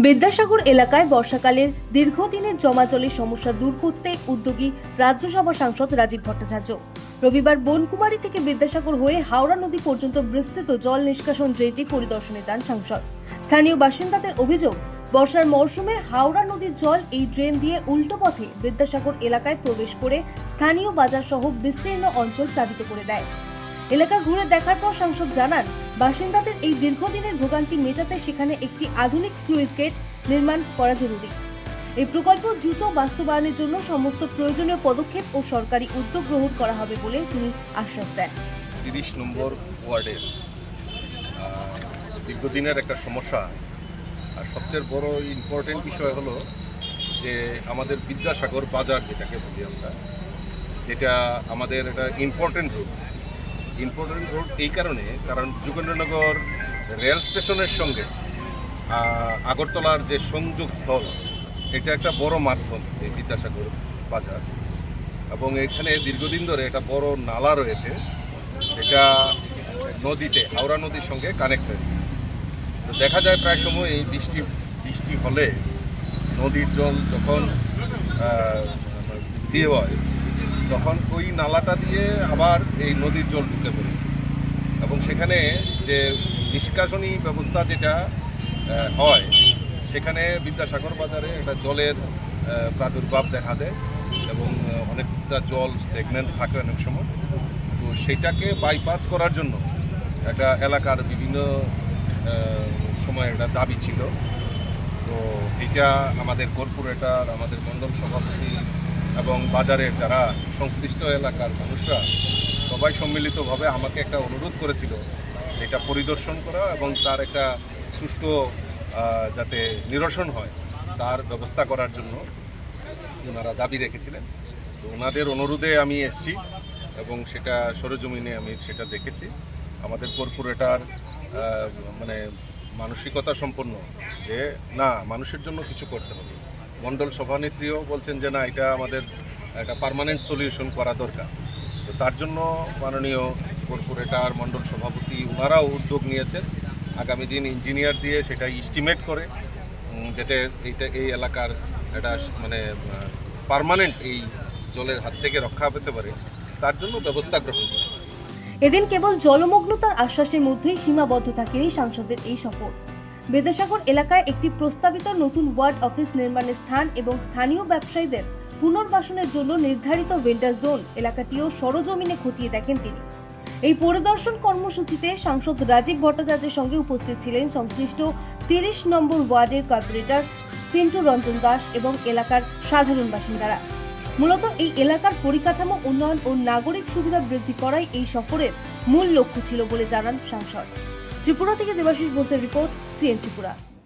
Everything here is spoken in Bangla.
বিদ্যাসাগর এলাকায় বর্ষাকালের দীর্ঘদিনের জমা জলের সমস্যা দূর করতে উদ্যোগী রাজ্যসভা সাংসদ রাজীব ভট্টাচার্য রবিবার বনকুমারী থেকে বিদ্যাসাগর হয়ে হাওড়া নদী পর্যন্ত বিস্তৃত জল নিষ্কাশন ড্রেনটি পরিদর্শনে যান সাংসদ। স্থানীয় বাসিন্দাদের অভিযোগ, বর্ষার মরশুমে হাওড়া নদীর জল এই ড্রেন দিয়ে উল্টো পথে বিদ্যাসাগর এলাকায় প্রবেশ করে স্থানীয় বাজার সহ বিস্তীর্ণ অঞ্চল প্লাবিত করে দেয়। এলাকা ঘুরে দেখার পর সাংসদ জানান, বাসিন্দাদের এই দীর্ঘদিনের ভোগান্তি মেটাতে সেখানে একটি আধুনিক স্লুইস গেট নির্মাণ করা জরুরি। এই প্রকল্প দ্রুত বাস্তবায়নের জন্য সমস্ত প্রয়োজনীয় পদক্ষেপ ও সরকারি উদ্যোগ গ্রহণ করা হবে বলে তিনি আশ্বাস দেন। 30 নম্বর ওয়ার্ডের দীর্ঘদিনের একটা সমস্যা, আর সবচেয়ে বড় ইম্পর্টেন্ট বিষয় হলো যে আমাদের বিদ্যাসাগর বাজার যেটাকে বলি আমরা, যেটা আমাদের একটা ইম্পর্টেন্ট রুট এই কারণ যোগেন্দ্রনগর রেল স্টেশনের সঙ্গে আগরতলার যে সংযোগ স্থল, এটা একটা বড় মাধ্যম এই বিদ্যাসাগর বাজার, এবং এখানে দীর্ঘদিন ধরে একটা বড় নালা রয়েছে যেটা নদীতে হাওড়া নদীর সঙ্গে কানেক্ট হয়েছে। তো দেখা যায় প্রায় সময় এই বৃষ্টি হলে নদীর জল যখন বৃদ্ধি হয় তখন ওই নালাটা দিয়ে আবার এই নদীর জল ঢুকে পড়ে, এবং সেখানে যে নিষ্কাশনী ব্যবস্থা যেটা হয় সেখানে বিদ্যাসাগর বাজারে একটা জলের প্রাদুর্ভাব দেখা দেয় এবং অনেকটা জল স্টেগনেন্ট থাকে অনেক সময়। তো সেটাকে বাইপাস করার জন্য একটা এলাকার বিভিন্ন সময় একটা দাবি ছিল। তো এটা আমাদের কর্পোরেটর, আমাদের মণ্ডল সভাপতি এবং বাজারের যারা সংশ্লিষ্ট এলাকার মানুষরা সবাই সম্মিলিতভাবে আমাকে একটা অনুরোধ করেছিল এটা পরিদর্শন করা এবং তার একটা সুষ্ঠু যাতে নিরসন হয় তার ব্যবস্থা করার জন্য ওনারা দাবি রেখেছিলেন। তো ওনাদের অনুরোধে আমি এসেছি এবং সেটা সরেজমিনে আমি সেটা দেখেছি। আমাদের কর্পোরেটর মানে মানসিকতা সম্পন্ন যে না, মানুষের জন্য কিছু করতে হবে। মণ্ডল সভানেত্রীও বলছেন যে না, এটা আমাদের একটা পার্মানেন্ট সলিউশন করা দরকার। তো তার জন্য মাননীয় কর্পোরেটর, মণ্ডল সভাপতি ওনারাও উদ্যোগ নিয়েছেন। আগামী দিন ইঞ্জিনিয়ার দিয়ে সেটা এস্টিমেট করে যেটা এই এলাকার একটা মানে পার্মানেন্ট এই জলের হাত থেকে রক্ষা পেতে পারে তার জন্য ব্যবস্থা গ্রহণ করে। এদিন কেবল জলমগ্নতার আশ্বাসের মধ্যেই সীমাবদ্ধ থাকেনি সাংসদের এই সফর। বিদ্যাসাগর এলাকায় একটি প্রস্তাবিত নতুন ওয়ার্ড অফিস নির্মাণের স্থান এবং স্থানীয় ব্যবসায়ীদের পুনর্বাসনের জন্য নির্ধারিত ভেন্ডার জোন এলাকাটিও সরজমিনে খতিয়ে দেখেন তিনি। এই পরিদর্শন কর্মসূচিতে সাংসদ রাজীব ভট্টাচার্যের সঙ্গে উপস্থিত ছিলেন সংশ্লিষ্ট 30 নম্বর ওয়ার্ডের কর্পোরেটর পিন্টু রঞ্জন দাস এবং এলাকার সাধারণ বাসিন্দারা। মূলত এই এলাকার পরিকাঠামো উন্নয়ন ও নাগরিক সুবিধা বৃদ্ধি করাই এই সফরের মূল লক্ষ্য ছিল বলে জানান সাংসদ। ত্রিপুরা থেকে দেবাশিস বোসের রিপোর্ট, সিএন ত্রিপুরা।